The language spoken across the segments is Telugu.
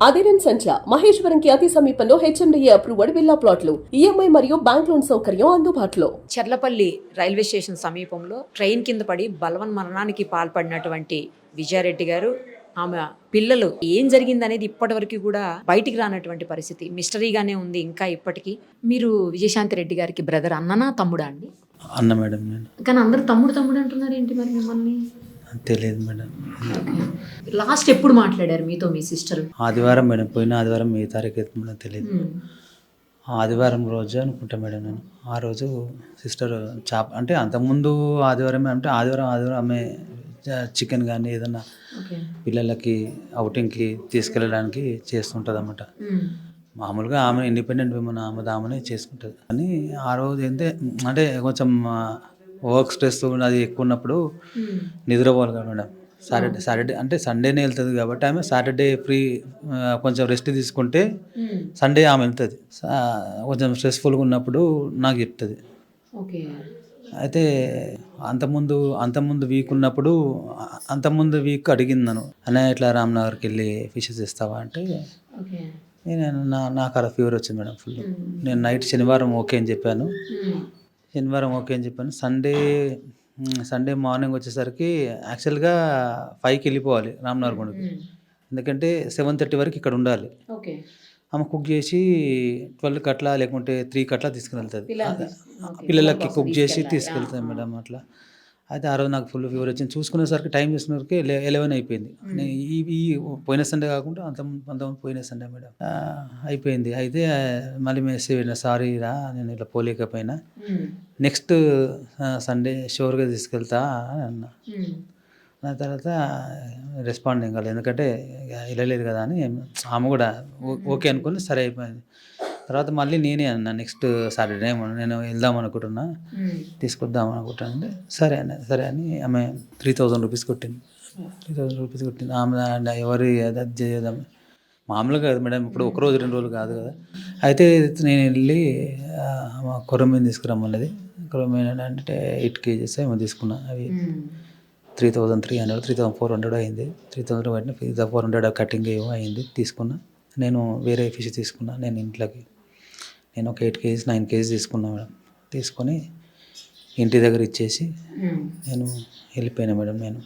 అదిరన్ సంచ మహేశ్వరంకి అతి సమీపంలో హెచ్ఎండిఏ అప్రూవ్డ్ విల్లా ప్లాట్లు ఈఎంఐ మరియు బ్యాంక్ లోన్ సౌకర్యం అందుబాటులో. చర్లపల్లి రైల్వే స్టేషన్ సమీపంలో ట్రైన్ కింద పడి బలవన్ మరణానికి పాల్పడినటువంటి విజయారెడ్డి గారు, ఆమె పిల్లలు ఏం జరిగిందనేది ఇప్పటివరకు కూడా బయటికి రానటువంటి పరిస్థితి మిస్టరీగానే ఉంది ఇంకా ఇప్పటికీ. మీరు విజయశాంతి రెడ్డి గారికి బ్రదర్, అన్ననా తమ్ముడా అండి? అన్న మేడం. నేను కానీ అందరూ తమ్ముడు తమ్ముడు అంటున్నారు ఏంటి మరి మిమ్మల్ని? తెలియదు మేడం. లాస్ట్ ఎప్పుడు మాట్లాడారు మీతో మీ సిస్టర్? ఆదివారం మేడం, పోయిన ఆదివారం ఏ తారీఖు అయితే మేడం తెలియదు. ఆదివారం రోజు అనుకుంటా మేడం. నేను ఆ రోజు సిస్టర్ అంటే అంతకుముందు ఆదివారమే, అంటే ఆదివారం ఆమె చికెన్ కానీ ఏదన్నా పిల్లలకి అవుటింగ్కి తీసుకెళ్ళడానికి చేస్తుంటుంది అన్నమాట. మామూలుగా ఆమె ఇండిపెండెంట్ విమెన్, ఆమెనే చేసుకుంటుంది. కానీ ఆ రోజు అంటే కొంచెం వర్క్ స్ట్రెస్ అది ఎక్కువ ఉన్నప్పుడు నిద్రపోవాలి కదా మేడం. సాటర్డే అంటే సండేనే వెళ్తుంది కాబట్టి ఆమె సాటర్డే ఫ్రీ కొంచెం రెస్ట్ తీసుకుంటే సండే ఆమె వెళ్తుంది. కొంచెం స్ట్రెస్ఫుల్గా ఉన్నప్పుడు నాకు చెప్తుంది. అయితే అంతకుముందు వీక్ ఉన్నప్పుడు అంతకుముందు వీక్ అడిగింది నన్ను, అన్నయ్య ఇట్లా రామ్నగర్కి వెళ్ళి ఫిషెస్ ఇస్తావా అంటే, నేను నాకు అక్కడ ఫీవర్ వచ్చింది మేడం ఫుల్. నేను నైట్ శనివారం ఓకే అని చెప్పాను. సండే మార్నింగ్ వచ్చేసరికి యాక్చువల్గా 5కి వెళ్ళిపోవాలి రామ్నగర్ గుడికి, ఎందుకంటే 7:30 వరకు ఇక్కడ ఉండాలి. ఆమె కుక్ చేసి 12కి అట్లా లేకుంటే 3కి అట్లా తీసుకుని వెళ్తుంది. పిల్లలకి కుక్ చేసి తీసుకెళ్తుంది మేడం అట్లా. అయితే ఆ రోజు నాకు ఫుల్ ఫీవర్ వచ్చింది. చూసుకునేసరికి టైం చూసుకునేసరికి 11 అయిపోయింది. ఈ పోయిన సండే కాకుండా అంతకుముందు పోయిన సండే మేడం అయిపోయింది. అయితే మళ్ళీ మెసేజ్ పెట్టిన, సారీ రా నేను ఇట్లా పోలేకపోయినా, నెక్స్ట్ సండే షూర్గా తీసుకెళ్తా అని అన్నా. దాని తర్వాత రెస్పాండ్ ఏం కాలేదు, ఎందుకంటే వెళ్ళలేదు కదా అని ఆమె కూడా ఓకే అనుకుని సరే అయిపోయింది. తర్వాత మళ్ళీ నేనే అన్నా, నెక్స్ట్ సాటర్డే నేను వెళ్దాం అనుకుంటున్నా, తీసుకొద్దాం అనుకుంటానంటే సరే అని ఆమె 3000 రూపీస్ కొట్టింది. 3000 రూపీస్ కొట్టింది. ఆమె ఎవరు అది చేద్దాం మామూలుగా కదా మేడం, ఇప్పుడు ఒక రోజు 2 రోజులు కాదు కదా. అయితే నేను వెళ్ళి కొరమీన తీసుకురమ్మన్నది. కొరమీన అంటే 8 kgs ఏమో తీసుకున్నా. అవి 3300 3400 అయింది. 3000 పట్టిన 400 కటింగ్ ఏమో అయింది. తీసుకున్నా. నేను వేరే ఫిష్ తీసుకున్నా. నేను ఒక 8 kgs 9 kgs తీసుకున్నా మేడం. తీసుకొని ఇంటి దగ్గర ఇచ్చేసి నేను వెళ్ళిపోయినా మేడం. నేను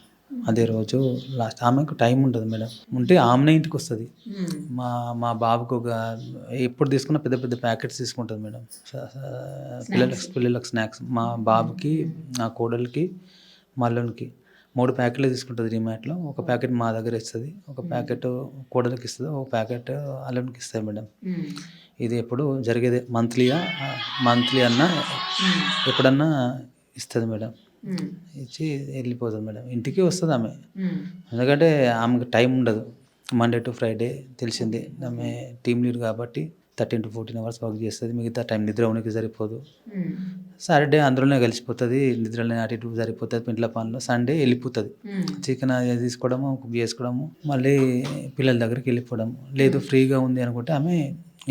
అదే రోజు లాస్ట్. ఆమెకు టైం ఉంటుంది మేడం, ఉంటే ఆమెనే ఇంటికి వస్తుంది. మా బాబుకు ఎప్పుడు తీసుకున్న పెద్ద పెద్ద ప్యాకెట్స్ తీసుకుంటుంది మేడం, పిల్లలకు స్నాక్స్. మా బాబుకి, నా కోడలికి, మల్లునికి 3 ప్యాకెట్లు తీసుకుంటుంది డిమార్ట్లో. ఒక ప్యాకెట్ మా దగ్గర ఇస్తుంది, ఒక ప్యాకెట్ కోడలికి ఇస్తుంది, ఒక ప్యాకెట్ అల్లునికి ఇస్తుంది మేడం. ఇది ఎప్పుడు జరిగేదే, మంత్లీ అన్నా ఎప్పుడన్నా ఇస్తుంది మేడం. ఇచ్చి వెళ్ళిపోతుంది మేడం. ఇంటికి వస్తుంది ఆమె, ఎందుకంటే ఆమెకు టైం ఉండదు. మండే టు ఫ్రైడే తెలిసిందే, ఆమె టీమ్ లీడ్ కాబట్టి 13 to 14 hours వర్క్ చేస్తుంది. మిగతా టైం నిద్ర ఉనికి సరిపోదు. సాటర్డే అందులోనే కలిసిపోతుంది, నిద్రలోనే అటు ఇటు సరిపోతుంది, ఇంట్లో పనులు. సండే వెళ్ళిపోతుంది, చికెన్ తీసుకోవడము, కుక్ చేసుకోవడము, మళ్ళీ పిల్లల దగ్గరికి వెళ్ళిపోవడం. లేదు ఫ్రీగా ఉంది అనుకుంటే ఆమె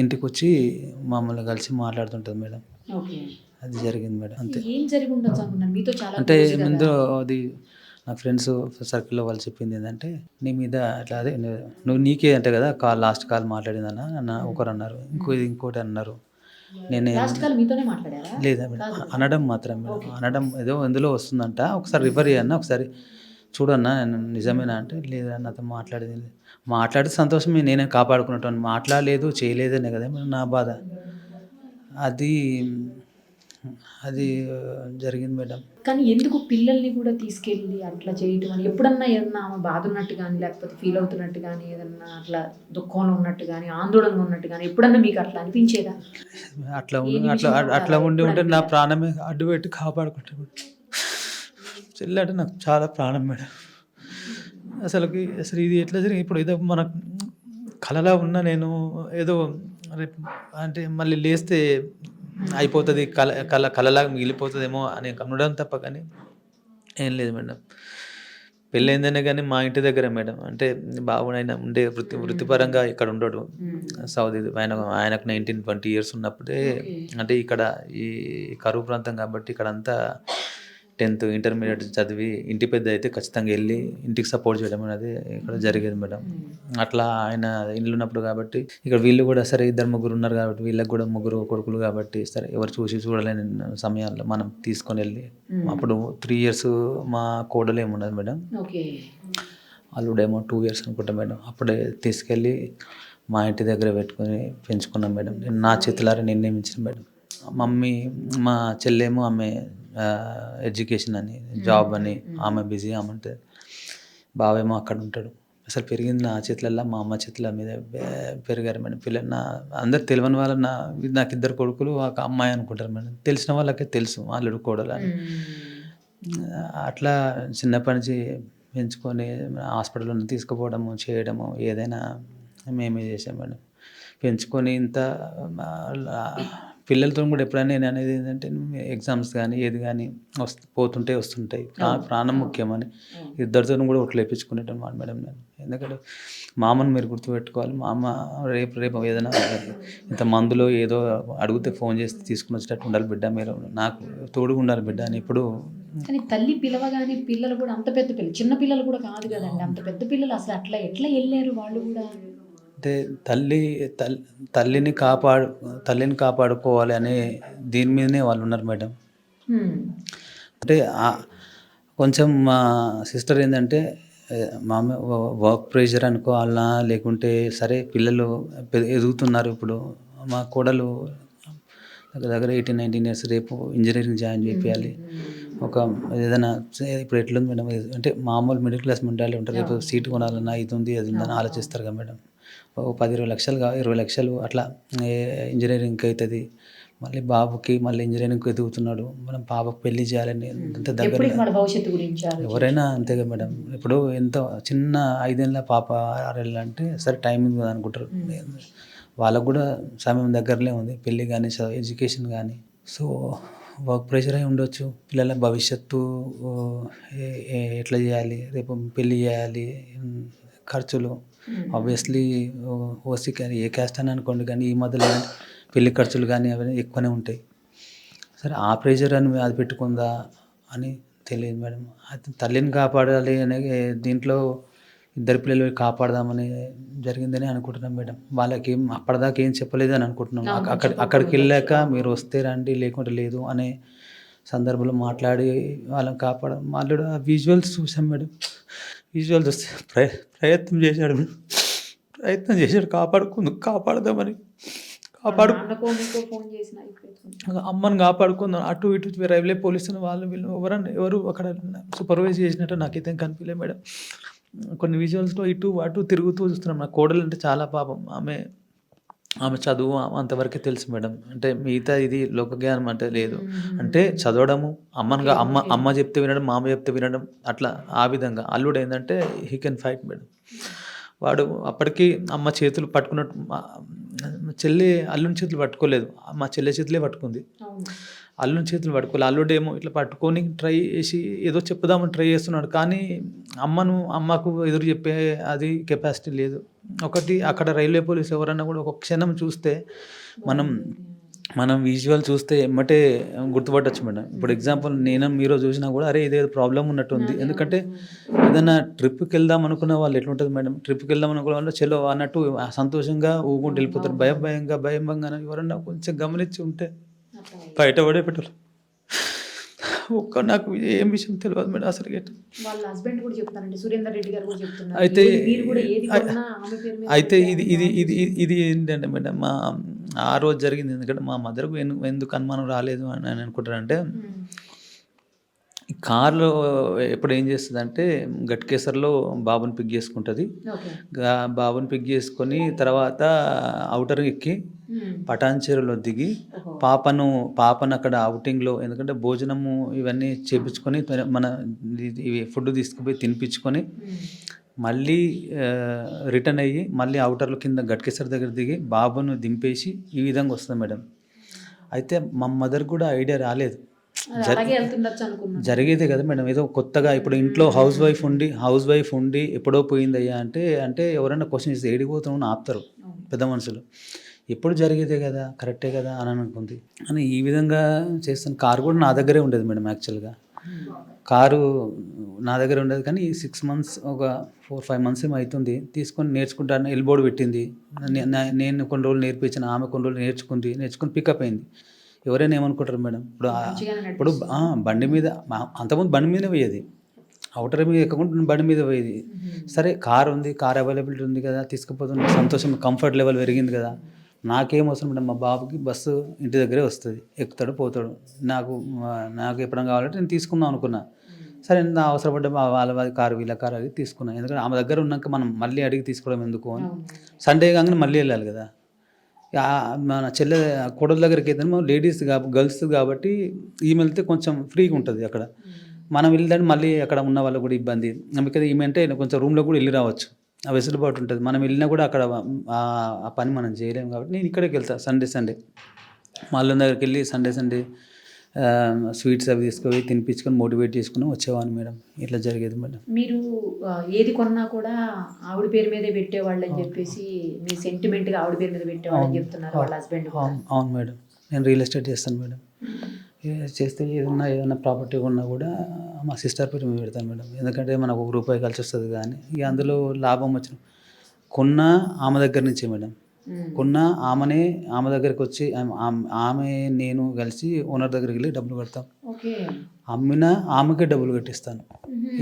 ఇంటికి వచ్చి మమ్మల్ని కలిసి మాట్లాడుతుంటుంది మేడం. అది జరిగింది మేడం. అంతే. అంటే ముందు అది నా ఫ్రెండ్స్ సర్కిల్లో వాళ్ళు చెప్పింది ఏంటంటే, నీ మీద అట్లా అదే నీకే అంటే కదా లాస్ట్ కాల్ మాట్లాడిందన్న ఒకరు అన్నారు, ఇంకోటి అన్నారు. లేదా మేడం, అనడం మాత్రం మేడం, అనడం ఏదో ఎందులో వస్తుందంట, ఒకసారి రిఫర్ చేయన్నా, ఒకసారి చూడన్నా నిజమేనా అంటే, లేదా నాతో మాట్లాడితే సంతోషమే, నేనే కాపాడుకున్నట్టు. మాట్లాడలేదు చేయలేదనే కదా నా బాధ. అది జరిగింది మేడం. కానీ ఎందుకు పిల్లల్ని కూడా తీసుకెళ్ళి అట్లా చేయటం అని? ఎప్పుడన్నా ఏదన్నా ఆమె బాధ ఉన్నట్టు కానీ, లేకపోతే ఫీల్ అవుతున్నట్టు కానీ, ఏదన్నా అట్లా దుఃఖంలో ఉన్నట్టు కానీ, ఆందోళనగా ఉన్నట్టు కానీ ఎప్పుడన్నా మీకు అట్లా అనిపించేదా? అట్లా ఉంటే నా ప్రాణమే అడ్డు పెట్టి కాపాడుకుంటాను. చెల్లి అంటే నాకు చాలా ప్రాణం మేడం. అసలు ఇది ఎట్లా జరిగింది? ఇప్పుడు ఏదో మన కలలా ఉన్న నేను ఏదో అంటే మళ్ళీ లేస్తే అయిపోతుంది, కలలాగా మిగిలిపోతుందేమో అని కనడం తప్ప కానీ ఏం లేదు మేడం. పెళ్ళైందనే కానీ మా ఇంటి దగ్గర మేడం, అంటే బాబునైనా ఉండే వృత్తిపరంగా ఇక్కడ ఉండడు, సౌదీ. ఆయనకు 19-20 years ఉన్నప్పుడే, అంటే ఇక్కడ ఈ కరువు ప్రాంతం కాబట్టి ఇక్కడ అంతా 10th ఇంటర్మీడియట్ చదివి ఇంటి పెద్ద అయితే ఖచ్చితంగా వెళ్ళి ఇంటికి సపోర్ట్ చేయడం అనేది ఇక్కడ జరిగేది మేడం. అట్లా ఆయన ఇల్లు ఉన్నప్పుడు కాబట్టి ఇక్కడ వీళ్ళు కూడా సరే 2-3 ఉన్నారు కాబట్టి వీళ్ళకి కూడా 3 కొడుకులు కాబట్టి సరే ఎవరు చూడలేని సమయాల్లో మనం తీసుకొని వెళ్ళి అప్పుడు 3 years మా కోడలు ఏమున్నది మేడం, అల్లుడేమో 2 years అనుకుంటా మేడం. అప్పుడే తీసుకెళ్ళి మా ఇంటి దగ్గర పెట్టుకొని పెంచుకున్నాం మేడం. నేను నా చేతులారా నిర్ణయించిన మేడం. మమ్మీ మా చెల్లేమో ఆమె ఎడ్యుకేషన్ అని జాబ్ అని ఆమె బిజీ ఆమె ఉంటుంది, బావేమో అక్కడ ఉంటాడు. అసలు పెరిగింది నా చేతులల్లో, మా అమ్మ చేతుల మీద పెరిగారు మేడం. పిల్లలు నా అందరు తెలియని వాళ్ళ నాకు 2 కొడుకులు ఒక అమ్మాయి అనుకుంటారు మేడం. తెలిసిన వాళ్ళకే తెలుసు అల్లుడు కోడలు అని. అట్లా చిన్నప్పటి నుంచి పెంచుకొని హాస్పిటల్లో తీసుకుపోవడము చేయడము ఏదైనా మేమే చేసాం మేడం. పెంచుకొని ఇంత పిల్లలతో కూడా ఎప్పుడైనా నేను అనేది ఏంటంటే ఎగ్జామ్స్ కానీ ఏది కానీ వస్తుంటాయి ప్రాణం ముఖ్యమని 2 కూడా ఒకటి లేపించుకునేటం మేడం నేను. ఎందుకంటే మా అమ్మను మీరు గుర్తుపెట్టుకోవాలి. మా అమ్మ రేపు ఏదైనా ఇంత మందులో ఏదో అడిగితే ఫోన్ చేసి తీసుకుని వచ్చేటట్టు ఉండాలి బిడ్డ, మీరు నాకు తోడుగా ఉండాలి బిడ్డ అని ఇప్పుడు. కానీ తల్లి పిలవగానే పిల్లలు కూడా అంత పెద్ద పిల్లలు, చిన్న పిల్లలు కూడా కాదు కదండి, అంత పెద్ద పిల్లలు అసలు ఎట్లా వెళ్ళారు వాళ్ళు కూడా? అంటే తల్లిని కాపాడుకోవాలి అనే దీని మీదనే వాళ్ళు ఉన్నారు మేడం. అంటే కొంచెం మా సిస్టర్ ఏంటంటే మా వర్క్ ప్రెషర్ అనుకోవాలన్నా లేకుంటే సరే పిల్లలు ఎదుగుతున్నారు. ఇప్పుడు మా కోడలు దగ్గర 18-19 years, రేపు ఇంజనీరింగ్ జాయిన్ చేయాలి. ఒక ఏదైనా ఇప్పుడు ఎట్లుంది మేడం, అంటే మామూలు మిడిల్ క్లాస్ మెంటాలిటీ ఉంటారు. రేపు సీటు కొనాలన్నా ఇది ఉంది అది ఉందని ఆలోచిస్తారు కదా మేడం. 10-20 లక్షలు 20 లక్షలు అట్లా ఇంజనీరింగ్కి అవుతుంది. మళ్ళీ బాబుకి మళ్ళీ ఇంజనీరింగ్కి ఎదుగుతున్నాడు, మనం పాపకు పెళ్లి చేయాలని అంత దగ్గర భవిష్యత్తు గురించి ఎవరైనా అంతేగా మేడం. ఇప్పుడు ఎంత చిన్న 5 ఏళ్ళ పాప 6 ఏళ్ళు అంటే సరే టైమింగ్ కదా అనుకుంటారు. వాళ్ళకు కూడా సమయం దగ్గరలో ఉంది, పెళ్ళి కానీ ఎడ్యుకేషన్ కానీ. సో వర్క్ ప్రెషర్ అయి ఉండొచ్చు. పిల్లల భవిష్యత్తు ఎట్లా చేయాలి, రేపు పెళ్ళి చేయాలి, ఖర్చులు ఆబ్వియస్లీ ఓసీ కానీ ఏ క్యాస్ట్ అని అనుకోండి, కానీ ఈ మధ్యలో పెళ్లి ఖర్చులు కానీ అవన్నీ ఎక్కువనే ఉంటాయి. సరే ఆ ప్రెషర్ అని అది పెట్టుకుందా అని తెలియదు మేడం. అయితే తల్లిని కాపాడాలి అనే దీంట్లో 2 పిల్లలు కాపాడదామని జరిగిందని అనుకుంటున్నాం మేడం. వాళ్ళకి అప్పటిదాకా ఏం చెప్పలేదు అని అనుకుంటున్నాం. అక్కడికి వెళ్ళాక మీరు వస్తే రండి లేకుంటే లేదు అనే సందర్భంలో మాట్లాడి వాళ్ళని మాట్లాడు విజువల్స్ చూసాం మేడం. విజువల్స్ వస్తే ప్రయత్నం చేశాడు కాపాడదామని. అమ్మని కాపాడుకుందాం. అటు ఇటు రైల్వే పోలీసులు వాళ్ళు వీళ్ళు ఎవరు అక్కడ సూపర్వైజ్ చేసినట్టు నాకైతే కనిపించలే మేడం. కొన్ని విజువల్స్లో ఇటు అటు తిరుగుతూ చూస్తున్నాం. నా కోడలు అంటే చాలా పాపం, ఆమె చదువు అంతవరకే తెలుసు మేడం. అంటే మిగతా ఇది లోకజ్ఞానం అంటే లేదు. అంటే చదవడము, అమ్మ చెప్తే వినడం, మామ చెప్తే వినడం, అట్లా ఆ విధంగా. అల్లుడు ఏంటంటే హీ కెన్ ఫైట్ మేడం. వాడు అప్పటికి అమ్మ చేతులు పట్టుకున్నట్టు, చెల్లి అల్లుని చేతులు పట్టుకోలేదు, మా చెల్లె చేతులే పట్టుకుంది. అల్లుని చేతులు పట్టుకోలేదు. అల్లుడేమో ఇట్లా పట్టుకొని ట్రై చేసి ఏదో చెప్పుదామని ట్రై చేస్తున్నాడు, కానీ అమ్మకు ఎదురు చెప్పే అది కెపాసిటీ లేదు. ఒకటి అక్కడ రైల్వే పోలీసు ఎవరన్నా కూడా ఒక క్షణం చూస్తే మనం విజువల్ చూస్తే ఎమ్మటే గుర్తుపట్టచ్చు మేడం. ఇప్పుడు ఎగ్జాంపుల్ మీరు చూసినా కూడా అరే ఇదేదో ప్రాబ్లం ఉన్నట్టుంది. ఎందుకంటే ఏదైనా ట్రిప్కి వెళ్దాం అనుకున్న వాళ్ళు ఎట్లుంటుంది మేడం, ట్రిప్కి వెళ్దాం అనుకున్న వాళ్ళు చలో అన్నట్టు సంతోషంగా ఊగుంటూ వెళ్ళిపోతారు. భయంగా ఎవరన్నా కొంచెం గమనించి ఉంటే బయటపడే పెట్టారు. నాకు ఏం విషయం తెలియదు మేడం అసలు. వాళ్ళ హస్బెండ్ కూడా చెప్తారండి, సురేందర్ రెడ్డి గారు కూడా చెప్తున్నారు. అయితే ఇది ఏంటంటే మేడం, ఆ రోజు జరిగింది. ఎందుకంటే మా మదర్కు ఎందుకు అనుమానం రాలేదు అని అనుకుంటారంటే, కార్లో ఎప్పుడు ఏం చేస్తుంది అంటే గట్కేసర్లో బాబుని పిక్ చేసుకుంటుంది. బాబుని పిక్ చేసుకొని తర్వాత అవుటర్ ఎక్కి పటాన్చేరులో దిగి పాపను అక్కడ అవుటింగ్లో, ఎందుకంటే భోజనము ఇవన్నీ చేపించుకొని మన ఫుడ్ తీసుకుపోయి తినిపించుకొని మళ్ళీ రిటర్న్ అయ్యి మళ్ళీ అవుటర్లో కింద గట్కేసర్ దగ్గర దిగి బాబును దింపేసి ఈ విధంగా వస్తుంది మేడం. అయితే మా మదర్ కూడా ఐడియా రాలేదు, జరిగేదే కదా మేడం. ఏదో కొత్తగా ఇప్పుడు ఇంట్లో హౌస్ వైఫ్ ఉండి ఎప్పుడో పోయిందయ్యా అంటే ఎవరైనా క్వశ్చన్ చేస్తే ఏడిపోతామని ఆపుతారు పెద్ద మనుషులు. ఎప్పుడు జరిగేదే కదా, కరెక్టే కదా అని అనుకుంది అని ఈ విధంగా చేస్తాను. కారు కూడా నా దగ్గరే ఉండేది మేడం యాక్చువల్గా. కారు నా దగ్గర ఉండదు కానీ 6 months ఒక 4-5 months ఏమో అవుతుంది తీసుకొని నేర్చుకుంటాను. ఎల్బోర్డ్ పెట్టింది, నేను కొన్ని రోజులు నేర్పించిన, ఆమె కొన్ని రోజులు నేర్చుకుని పికప్ అయింది. ఎవరైనా ఏమనుకుంటారు మేడం, ఇప్పుడు బండి మీద అంతకుముందు బండి మీదనే పోయేది, అవుటర్ మీద ఎక్కకుండా బండి మీద పోయేది. సరే కార్ ఉంది, కార్ అవైలబిలిటీ ఉంది కదా, తీసుకుపోతుంది, సంతోషం, కంఫర్ట్ లెవెల్ పెరిగింది కదా. నాకేం అవసరం మేడం, మా బాబుకి బస్సు ఇంటి దగ్గరే వస్తుంది, ఎక్కుతాడు పోతాడు, నాకు ఎప్పుడైనా కావాలంటే నేను తీసుకుందాం అనుకున్నా. సరే నా అవసరపడ్డ వాళ్ళ కారు వీళ్ళ కారు అది తీసుకున్నాను. ఎందుకంటే ఆమె దగ్గర ఉన్నాక మనం మళ్ళీ అడిగి తీసుకోవడం ఎందుకు అని. సండే కాగానే మళ్ళీ వెళ్ళాలి కదా. మన కోడల దగ్గరికి అయితే లేడీస్ గర్ల్స్ కాబట్టి ఈమె వెళ్తే కొంచెం ఫ్రీగా ఉంటుంది అక్కడ. మనం వెళ్తే మళ్ళీ అక్కడ ఉన్న వాళ్ళకు కూడా ఇబ్బంది. అందుకని ఈమె అంటే కొంచెం రూమ్లో కూడా వెళ్ళి రావచ్చు, ఆ వెసులుబాటు ఉంటుంది. మనం వెళ్ళినా కూడా అక్కడ ఆ పని మనం చేయలేము కాబట్టి నేను ఇక్కడికి వెళ్తాను సండే మాల్ దగ్గరికి వెళ్ళి సండే స్వీట్స్ అవి తీసుకొని తినిపించుకొని మోటివేట్ చేసుకుని వచ్చేవాడిని మేడం. ఇట్లా జరిగేది మేడం. మీరు ఏది కొన్నా కూడా ఆవిడ పేరు మీదే పెట్టేవాళ్ళు అని చెప్పేసి మీ సెంటిమెంట్గా ఆవిడ పేరు మీద పెట్టేవాళ్ళు అని చెప్తున్నారు వాళ్ళ హస్బెండ్. అవును మేడం, నేను రియల్ ఎస్టేట్ చేస్తాను మేడం. చేస్తే ఏదైనా ప్రాపర్టీ ఉన్నా కూడా మా సిస్టర్ పేరు మీద పెడతాను మేడం. ఎందుకంటే మనకు ₹1 కలిసి వస్తుంది కానీ ఇక అందులో లాభం వచ్చిన కొన్న ఆమె దగ్గర నుంచే మేడం. కొన్న ఆమె దగ్గరికి వచ్చి ఆమె నేను కలిసి ఓనర్ దగ్గరికి వెళ్ళి డబ్బులు కడతాం. అమ్మిన ఆమెకే డబ్బులు కట్టిస్తాను.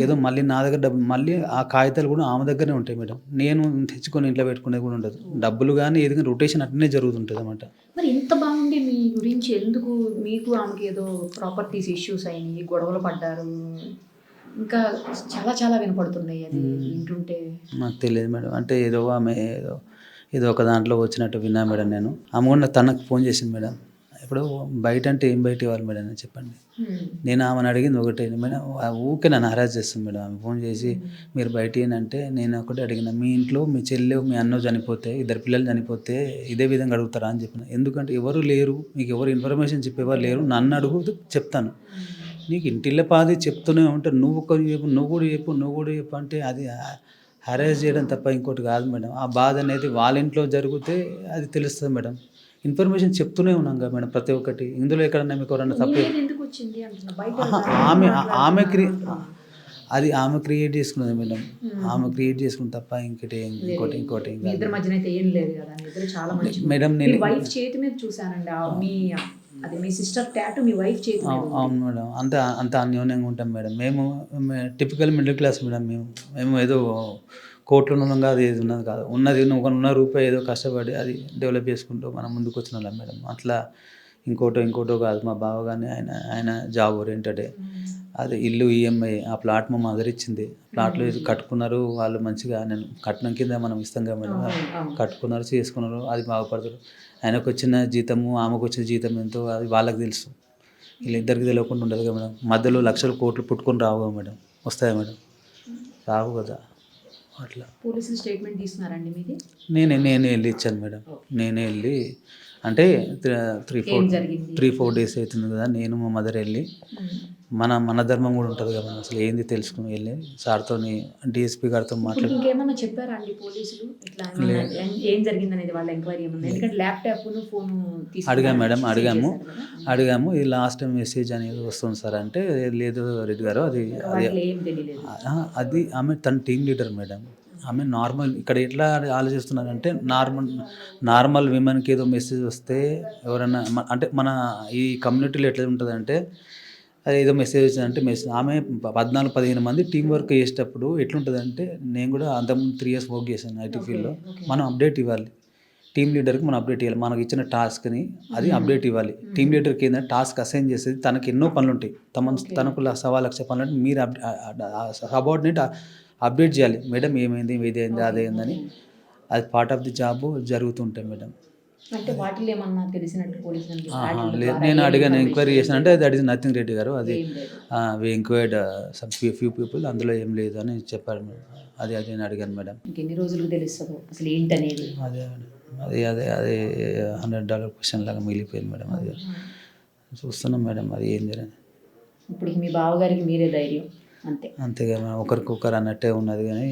ఏదో మళ్ళీ నా దగ్గర డబ్బులు, మళ్ళీ ఆ కాగితాలు కూడా ఆమె దగ్గరనే ఉంటాయి మేడం. నేను తెచ్చుకొని ఇంట్లో పెట్టుకునేది కూడా ఉండదు. డబ్బులు కానీ ఏది కానీ రొటేషన్ అట్లనే జరుగుతుంటుంది అన్నమాట. మరి ఇంత బాగుంది మీ గురించి, ఎందుకు మీకు ఆమెకి ఏదో ప్రాపర్టీస్ ఇష్యూస్ అయినాయి, గొడవలు పడ్డారు, ఇంకా చాలా చాలా వినపడుతున్నాయి అది వింటుంటే? నాకు తెలియదు మేడం, అంటే ఏదో ఆమె ఏదో ఒక దాంట్లో వచ్చినట్టు విన్నా మేడం. నేను ఆమె కూడా తనకు ఫోన్ చేసింది మేడం. ఇప్పుడు బయట అంటే ఏం బయట ఇవ్వాలి మేడం అని చెప్పండి. నేను ఆమెను అడిగింది ఒకటే మేడం, ఊకే నన్ను హరాజ్ చేస్తుంది మేడం. ఆమె ఫోన్ చేసి మీరు బయట ఏంటంటే నేను ఒకటే అడిగిన, మీ ఇంట్లో మీ చెల్లె మీ అన్న చనిపోతే, 2 పిల్లలు చనిపోతే ఇదే విధంగా అడుగుతారా అని చెప్పిన. ఎందుకంటే ఎవరు లేరు, మీకు ఎవరు ఇన్ఫర్మేషన్ చెప్పేవారు లేరు, నన్ను అడుగు చెప్తాను. నీకు ఇంటిల్ల పాది చెప్తూనే ఉంటాను, నువ్వు కూడా చెప్పు అంటే అది హరాజ్ చేయడం తప్ప ఇంకోటి కాదు మేడం. ఆ బాధ అనేది వాళ్ళ ఇంట్లో జరిగితే అది తెలుస్తుంది మేడం. ఇన్ఫర్మేషన్ చెప్తూనే ఉన్నాం కదా మేడం ప్రతి ఒక్కటి. ఇందులో ఎక్కడన్నా మీకు ఎవరన్నా తప్పే ఆమె క్రియేట్ చేసుకున్నది మేడం. ఆమె క్రియేట్ చేసుకున్న తప్ప ఇంకోటి మేడం. నేను వైఫ్ చేతి మీద చూసానండి, అది మీ సిస్టర్ టాటూ మీ వైఫ్ చేతి మీద. అవును మేడం, అంత అన్యోన్యంగా ఉంటాం మేడం. మేము టిపికల్ మిడిల్ క్లాస్ మేడం. మేము ఏదో కోట్లు ఉన్నాం కాదు, ఏది ఉన్నది కాదు, ఉన్న రూపాయి ఏదో కష్టపడి అది డెవలప్ చేసుకుంటూ మనం ముందుకు వచ్చిన వాళ్ళం మేడం. అట్లా ఇంకోటో కాదు. మా బావ కానీ ఆయన జాబ్ ఓరియంటెడే. అది ఇల్లు ఈఎంఐ, ఆ ప్లాట్ మా మదర్ ఇచ్చింది. ప్లాట్లో కట్టుకున్నారు వాళ్ళు మంచిగా. నేను కట్నం కింద మనం ఇస్తాం కదా మేడం, కట్టుకున్నారు, చేసుకున్నారు, అది బాగుపడతారు. ఆయనకు వచ్చిన జీతము ఆమెకు వచ్చిన జీతం ఎంతో అది వాళ్ళకి తెలుసు. వీళ్ళిద్దరికి తెలియకుండా ఉండదు కదా మేడం. మధ్యలో లక్షలు కోట్లు పుట్టుకొని రావు కదా మేడం, వస్తాయా మేడం? రావు కదా. అట్లా పోలీసులు స్టేట్మెంట్ తీసుకున్నారండి మీది? నేనే వెళ్ళి ఇచ్చాను మేడం. నేనే వెళ్ళి అంటే 3-4 days అవుతుంది కదా, నేను మా మదర్ వెళ్ళి మన ధర్మం కూడా ఉంటుంది కదా, అసలు ఏంది తెలుసుకుని వెళ్ళి సార్తో డిఎస్పీ గారితో మాట్లాడి. ఇంకేమన్నా చెప్పారా అండి పోలీసులు ఇట్లా ఏం జరిగింది అనేది వాళ్ళ ఎంక్వైరీ ఏమన్నా? ఎందుకంటే ల్యాప్టాప్ ఫోన్ అడిగాము మేడం, అడిగాము ఇది లాస్ట్ టైం మెసేజ్ అనేది వస్తుంది సార్ అంటే, లేదు రెడ్డి గారు అది ఆమె తన టీమ్ లీడర్ మేడం. ఆమె నార్మల్ ఇక్కడ ఎట్లా ఆలోచిస్తున్నారంటే నార్మల్ విమెన్కి ఏదో మెసేజ్ వస్తే ఎవరైనా అంటే మన ఈ కమ్యూనిటీలో ఎట్లా ఉంటుందంటే, అది ఏదో మెసేజ్ వచ్చిందంటే ఆమె 14-15 మంది టీం వర్క్ చేసేటప్పుడు ఎట్లుంటుందంటే, నేను కూడా అంతకుముందు 3 years వర్క్ చేశాను ఐటీ ఫీల్డ్లో. మనం అప్డేట్ ఇవ్వాలి టీమ్ లీడర్కి, మనం అప్డేట్ ఇవ్వాలి. మనకు ఇచ్చిన టాస్క్ని అది అప్డేట్ ఇవ్వాలి. టీమ్ లీడర్కి ఏంటంటే టాస్క్ అసైన్ చేసేది, తనకి ఎన్నో పనులు ఉంటాయి, తనకు 1,00,000 పనులు అంటే మీరు సబార్డినేట్ అప్డేట్ చేయాలి. మేడం ఏమైంది, ఇదేంది అదేందని, అది పార్ట్ ఆఫ్ ది జాబ్ జరుగుతుంటాయి మేడం. అంటే వాటిలో ఏమన్నా తెలిసినట్టు పోలీసులు లేదు, నేను అడిగాను, ఎంక్వైరీ చేసిన అంటే దట్ ఈస్ నథింగ్ రెడ్డి గారు, అది వి ఎంక్వైర్డ్ సమ్ ఫ్యూ పీపుల్, అందులో ఏం లేదు అని చెప్పారు మేడం. అది నేను అడిగాను మేడం. ఇంకెన్ని రోజులకు తెలుస్తుందో అసలు ఏంటనేది. అదే $100 క్వశ్చన్ లాగా మిగిలిపోయింది మేడం. అది చూస్తున్నాం మేడం, అది ఏం జరిగింది. ఇప్పుడు మీ బావగారికి మీరే ధైర్యం అంతేగా మేడం, ఒకరికొకరు అన్నట్టే ఉన్నది. కానీ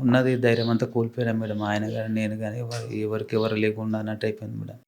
ఉన్నది ధైర్యం అంతా కోల్పోయాను మేడం. ఆయన కానీ నేను కానీ ఎవరికి ఎవరు లేకుండా అన్నట్టు అయిపోయింది మేడం.